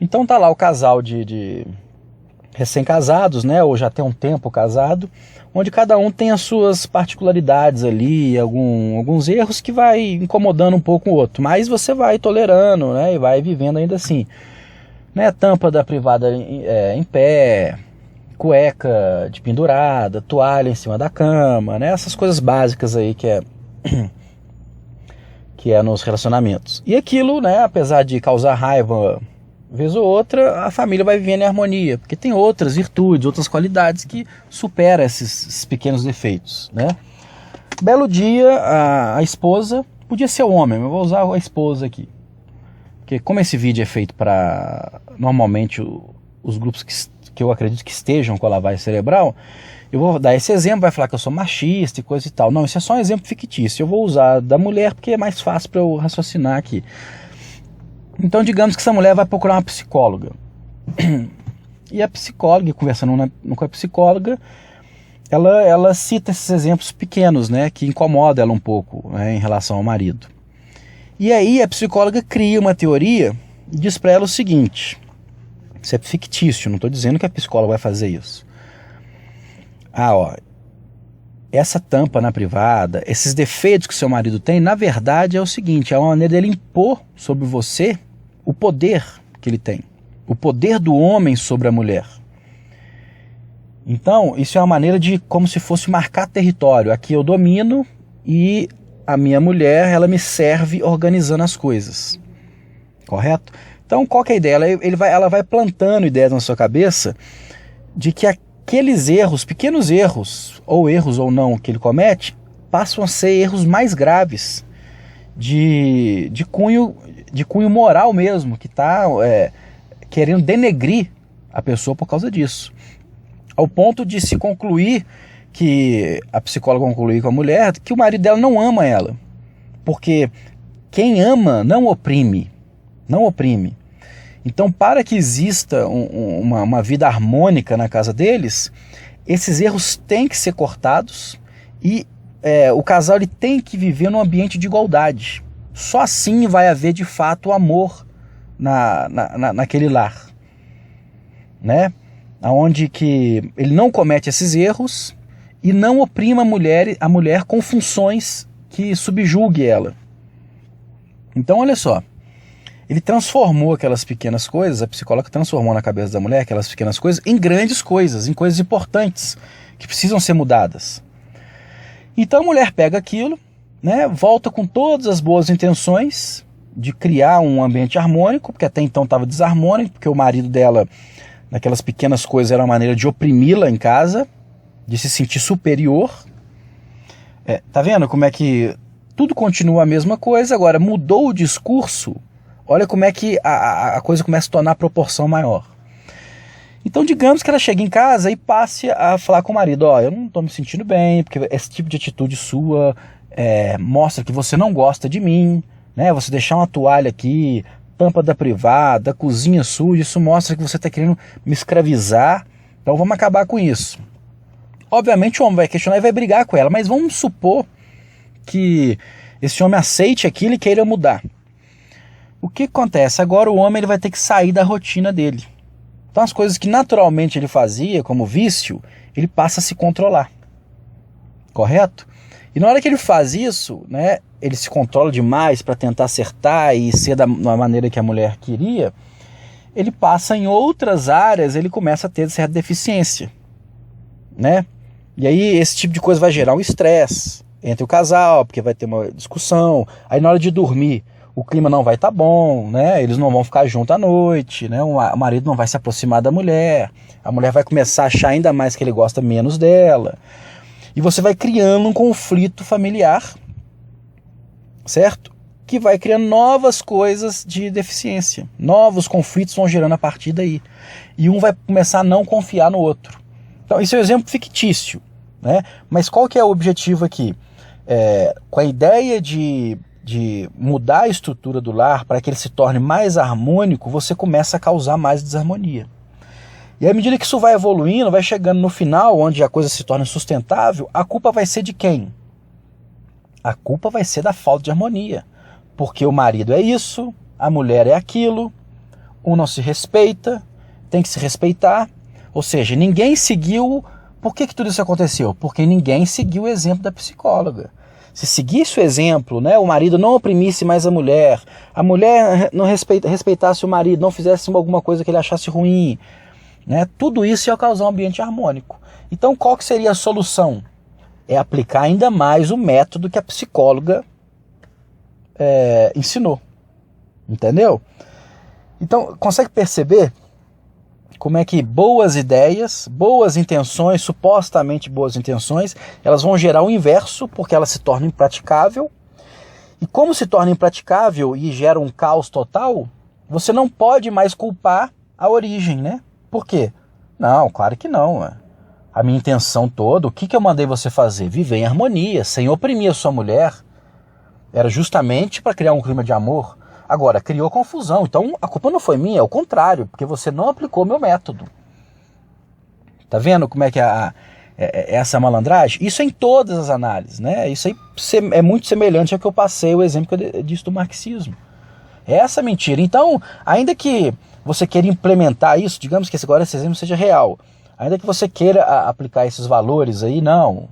Então tá lá o casal de recém-casados, né, ou já tem um tempo casado, onde cada um tem as suas particularidades ali, alguns erros que vai incomodando um pouco o outro, mas você vai tolerando, né, e vai vivendo ainda assim, né, tampa da privada em pé, cueca de pendurada, toalha em cima da cama, né, essas coisas básicas aí que é nos relacionamentos. E aquilo, né, apesar de causar raiva vez ou outra, a família vai vivendo em harmonia, porque tem outras virtudes, outras qualidades que superam esses pequenos defeitos, né? Belo dia, a esposa, podia ser o homem, mas eu vou usar a esposa aqui, porque como esse vídeo é feito para, normalmente, os grupos que eu acredito que estejam com a lavagem cerebral, eu vou dar esse exemplo, vai falar que eu sou machista e coisa e tal. Não, isso é só um exemplo fictício, eu vou usar da mulher porque é mais fácil para eu raciocinar aqui. Então digamos que essa mulher vai procurar uma psicóloga. E a psicóloga, conversando com a psicóloga, ela cita esses exemplos pequenos, né, que incomodam ela um pouco, né, em relação ao marido. E aí a psicóloga cria uma teoria e diz para ela o seguinte: isso é fictício, não estou dizendo que a psicóloga vai fazer isso. Essa tampa na privada, esses defeitos que seu marido tem, na verdade é o seguinte, é uma maneira dele impor sobre você o poder que ele tem, o poder do homem sobre a mulher. Então, isso é uma maneira de, como se fosse marcar território. Aqui eu domino e a minha mulher, ela me serve organizando as coisas. Correto? Então, qual que é a ideia? Ela vai plantando ideias na sua cabeça de que aqueles erros, pequenos erros, ou erros ou não, que ele comete, passam a ser erros mais graves, de cunho moral mesmo, que está querendo denegrir a pessoa por causa disso. Ao ponto de se concluir, que a psicóloga concluir com a mulher, que o marido dela não ama ela. Porque quem ama não oprime. Não oprime. Então, para que exista uma vida harmônica na casa deles, esses erros têm que ser cortados e o casal ele tem que viver num ambiente de igualdade. Só assim vai haver, de fato, amor naquele lar. Né? Onde que ele não comete esses erros e não oprima a mulher com funções que subjugue ela. Então, olha só. Ele transformou aquelas pequenas coisas, a psicóloga transformou na cabeça da mulher aquelas pequenas coisas em grandes coisas, em coisas importantes, que precisam ser mudadas. Então a mulher pega aquilo, né, volta com todas as boas intenções de criar um ambiente harmônico, porque até então estava desarmônico, porque o marido dela, naquelas pequenas coisas, era uma maneira de oprimi-la em casa, de se sentir superior. Tá vendo como é que tudo continua a mesma coisa, agora mudou o discurso. Olha como é que a coisa começa a se tornar proporção maior. Então, digamos que ela chega em casa e passe a falar com o marido: eu não estou me sentindo bem, porque esse tipo de atitude sua mostra que você não gosta de mim, né? Você deixar uma toalha aqui, tampa da privada, cozinha suja, isso mostra que você está querendo me escravizar, então vamos acabar com isso. Obviamente o homem vai questionar e vai brigar com ela, mas vamos supor que esse homem aceite aquilo e queira mudar. O que acontece? Agora o homem ele vai ter que sair da rotina dele. Então as coisas que naturalmente ele fazia, como vício, ele passa a se controlar. Correto? E na hora que ele faz isso, né, ele se controla demais para tentar acertar e ser da maneira que a mulher queria, ele passa em outras áreas, ele começa a ter certa deficiência. Né? E aí esse tipo de coisa vai gerar um estresse entre o casal, porque vai ter uma discussão. Aí na hora de dormir, o clima não vai estar bom, né? Eles não vão ficar juntos à noite, né? O marido não vai se aproximar da mulher, a mulher vai começar a achar ainda mais que ele gosta menos dela. E você vai criando um conflito familiar, certo? Que vai criando novas coisas de deficiência. Novos conflitos vão gerando a partir daí. E um vai começar a não confiar no outro. Então, isso é um exemplo fictício, né? Mas qual que é o objetivo aqui? Com a ideia de mudar a estrutura do lar para que ele se torne mais harmônico, você começa a causar mais desarmonia. E à medida que isso vai evoluindo, vai chegando no final, onde a coisa se torna sustentável, a culpa vai ser de quem? A culpa vai ser da falta de harmonia. Porque o marido é isso, a mulher é aquilo, um não se respeita, tem que se respeitar. Ou seja, ninguém seguiu... Por que tudo isso aconteceu? Porque ninguém seguiu o exemplo da psicóloga. Se seguisse o exemplo, né, o marido não oprimisse mais a mulher não respeitasse o marido, não fizesse alguma coisa que ele achasse ruim, né, tudo isso ia causar um ambiente harmônico. Então qual que seria a solução? É aplicar ainda mais o método que a psicóloga ensinou. Entendeu? Então, consegue perceber como é que boas ideias, boas intenções, supostamente boas intenções, elas vão gerar o inverso, porque elas se tornam impraticável. E como se torna impraticável e gera um caos total, você não pode mais culpar a origem, né? Por quê? Não, claro que não. A minha intenção toda, o que eu mandei você fazer? Viver em harmonia, sem oprimir a sua mulher. Era justamente para criar um clima de amor. Agora, criou confusão. Então, a culpa não foi minha, é o contrário, porque você não aplicou meu método. Tá vendo como é que é essa malandragem? Isso é em todas as análises, né? Isso aí é muito semelhante ao que eu passei, o exemplo que eu disse do marxismo. É essa mentira. Então, ainda que você queira implementar isso, digamos que agora esse exemplo seja real, ainda que você queira aplicar esses valores aí, não,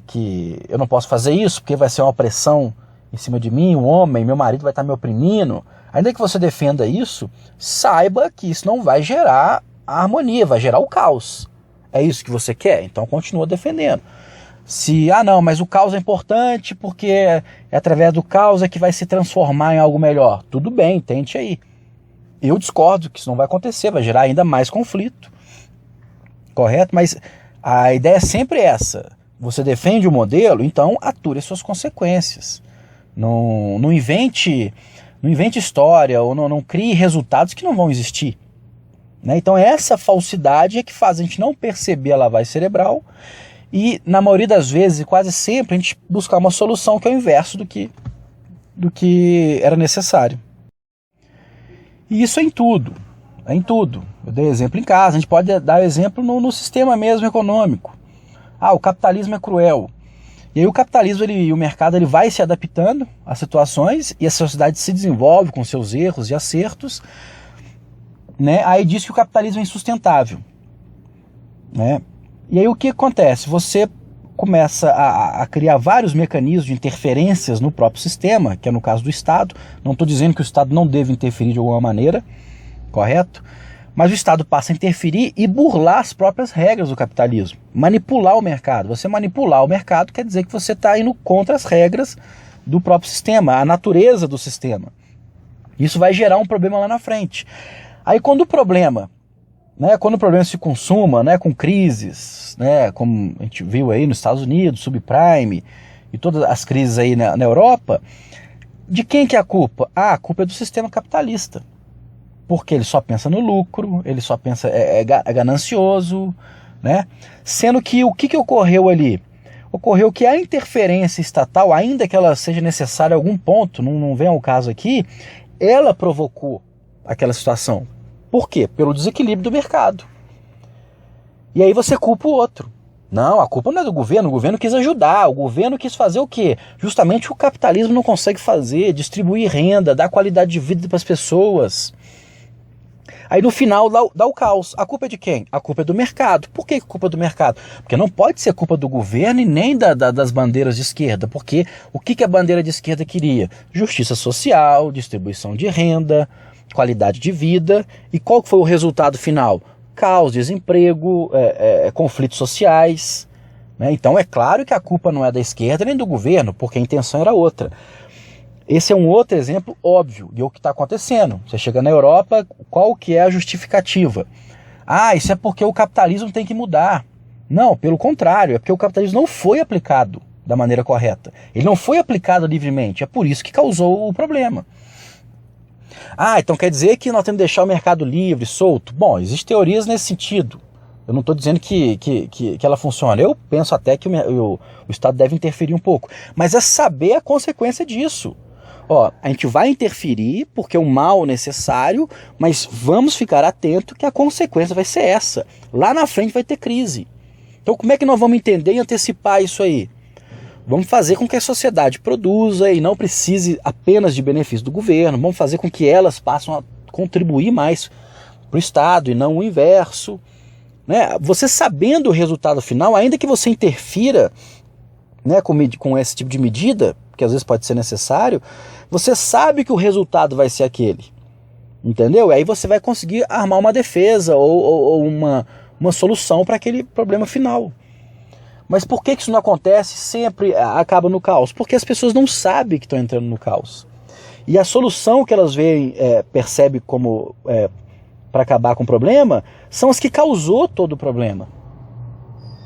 que eu não posso fazer isso porque vai ser uma pressão em cima de mim, um homem, meu marido vai estar me oprimindo, ainda que você defenda isso, saiba que isso não vai gerar a harmonia, vai gerar o caos. É isso que você quer? Então continua defendendo. Se, não, mas o caos é importante porque é através do caos é que vai se transformar em algo melhor. Tudo bem, tente aí. Eu discordo que isso não vai acontecer, vai gerar ainda mais conflito. Correto? Mas a ideia é sempre essa. Você defende o modelo, então ature as suas consequências. Não invente história ou não crie resultados que não vão existir. Né? Então essa falsidade é que faz a gente não perceber a lavagem cerebral e, na maioria das vezes, e quase sempre, a gente buscar uma solução que é o inverso do que era necessário. E isso é em tudo. É em tudo. Eu dei exemplo em casa, a gente pode dar exemplo no sistema mesmo econômico. O capitalismo é cruel. E aí o capitalismo e o mercado ele vai se adaptando às situações e a sociedade se desenvolve com seus erros e acertos. Né? Aí diz que o capitalismo é insustentável. Né? E aí o que acontece? Você começa a criar vários mecanismos de interferências no próprio sistema, que é no caso do Estado. Não estou dizendo que o Estado não deve interferir de alguma maneira, correto? Mas o Estado passa a interferir e burlar as próprias regras do capitalismo. Manipular o mercado. Você manipular o mercado quer dizer que você está indo contra as regras do próprio sistema, a natureza do sistema. Isso vai gerar um problema lá na frente. Aí quando o problema se consuma, né, com crises, né, como a gente viu aí nos Estados Unidos, subprime e todas as crises aí na Europa, de quem que é a culpa? A culpa é do sistema capitalista. Porque ele só pensa no lucro, ele só pensa, é ganancioso, né? Sendo que o que ocorreu ali? Ocorreu que a interferência estatal, ainda que ela seja necessária a algum ponto, não vem ao caso aqui, ela provocou aquela situação. Por quê? Pelo desequilíbrio do mercado. E aí você culpa o outro. Não, a culpa não é do governo, o governo quis ajudar, o governo quis fazer o quê? Justamente o que o capitalismo não consegue fazer, distribuir renda, dar qualidade de vida para as pessoas. Aí no final dá o caos. A culpa é de quem? A culpa é do mercado. Por que a culpa é do mercado? Porque não pode ser culpa do governo e nem das bandeiras de esquerda. Porque o que a bandeira de esquerda queria? Justiça social, distribuição de renda, qualidade de vida. E qual foi o resultado final? Caos, desemprego, conflitos sociais. Né? Então é claro que a culpa não é da esquerda nem do governo, porque a intenção era outra. Esse é um outro exemplo óbvio de o que está acontecendo. Você chega na Europa, qual que é a justificativa? Isso é porque o capitalismo tem que mudar. Não, pelo contrário, é porque o capitalismo não foi aplicado da maneira correta. Ele não foi aplicado livremente, é por isso que causou o problema. Então quer dizer que nós temos que deixar o mercado livre, solto? Bom, existem teorias nesse sentido. Eu não estou dizendo que ela funciona. Eu penso até que o Estado deve interferir um pouco. Mas é saber a consequência disso. A gente vai interferir porque é um mal necessário, mas vamos ficar atento que a consequência vai ser essa. Lá na frente vai ter crise. Então como é que nós vamos entender e antecipar isso aí? Vamos fazer com que a sociedade produza e não precise apenas de benefício do governo. Vamos fazer com que elas passem a contribuir mais para o Estado e não o inverso. Né? Você sabendo o resultado final, ainda que você interfira, né, com esse tipo de medida, que às vezes pode ser necessário, você sabe que o resultado vai ser aquele. Entendeu? E aí você vai conseguir armar uma defesa ou uma solução para aquele problema final. Mas por que isso não acontece? Sempre acaba no caos. Porque as pessoas não sabem que estão entrando no caos. E a solução que elas veem, percebem como para acabar com o problema, são as que causou todo o problema.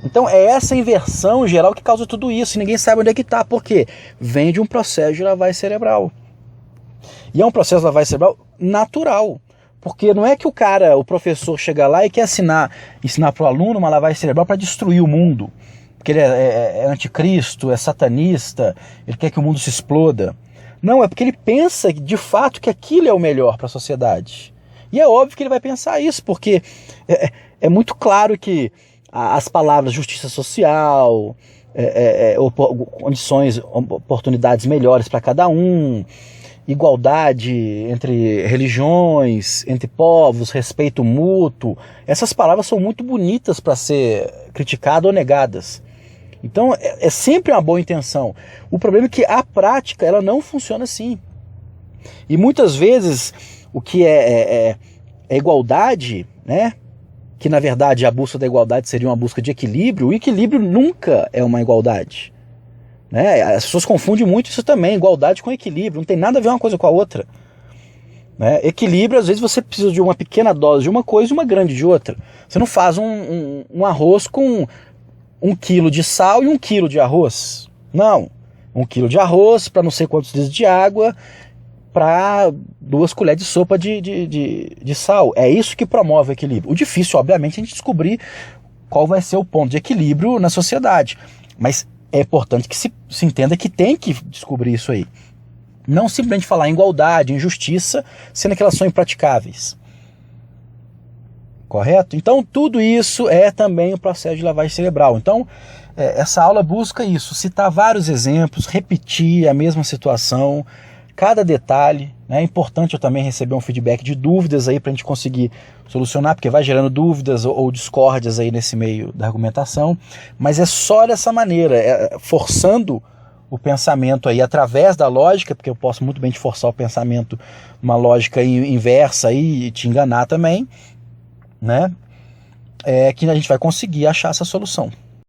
Então é essa inversão geral que causa tudo isso. E ninguém sabe onde é que está. Por quê? Vem de um processo de lavagem cerebral. E é um processo de lavagem cerebral natural. Porque não é que o professor chega lá e quer ensinar para o aluno uma lavagem cerebral para destruir o mundo. Porque ele é anticristo, é satanista, ele quer que o mundo se exploda. Não, é porque ele pensa de fato que aquilo é o melhor para a sociedade. E é óbvio que ele vai pensar isso, porque é muito claro que as palavras justiça social, condições, oportunidades melhores para cada um, igualdade entre religiões, entre povos, respeito mútuo, essas palavras são muito bonitas para ser criticadas ou negadas. Então é sempre uma boa intenção. O problema é que a prática ela não funciona assim. E muitas vezes o que é igualdade, né? Que na verdade a busca da igualdade seria uma busca de equilíbrio, o equilíbrio nunca é uma igualdade. Né? As pessoas confundem muito isso também, igualdade com equilíbrio, não tem nada a ver uma coisa com a outra. Né? Equilíbrio, às vezes você precisa de uma pequena dose de uma coisa e uma grande de outra. Você não faz um arroz com 1 quilo de sal e 1 quilo de arroz. Não, 1 quilo de arroz para não sei quantos litros de água, para 2 colheres de sopa de sal. É isso que promove o equilíbrio. O difícil, obviamente, é a gente descobrir qual vai ser o ponto de equilíbrio na sociedade. Mas é importante que se entenda que tem que descobrir isso aí. Não simplesmente falar em igualdade, em justiça, sendo que elas são impraticáveis. Correto? Então, tudo isso é também o processo de lavagem cerebral. Então, essa aula busca isso, citar vários exemplos, repetir a mesma situação, cada detalhe. Né? É importante eu também receber um feedback de dúvidas aí para a gente conseguir solucionar, porque vai gerando dúvidas ou discórdias aí nesse meio da argumentação, mas é só dessa maneira, forçando o pensamento aí através da lógica, porque eu posso muito bem te forçar o pensamento uma lógica inversa aí, e te enganar também, né? Que a gente vai conseguir achar essa solução.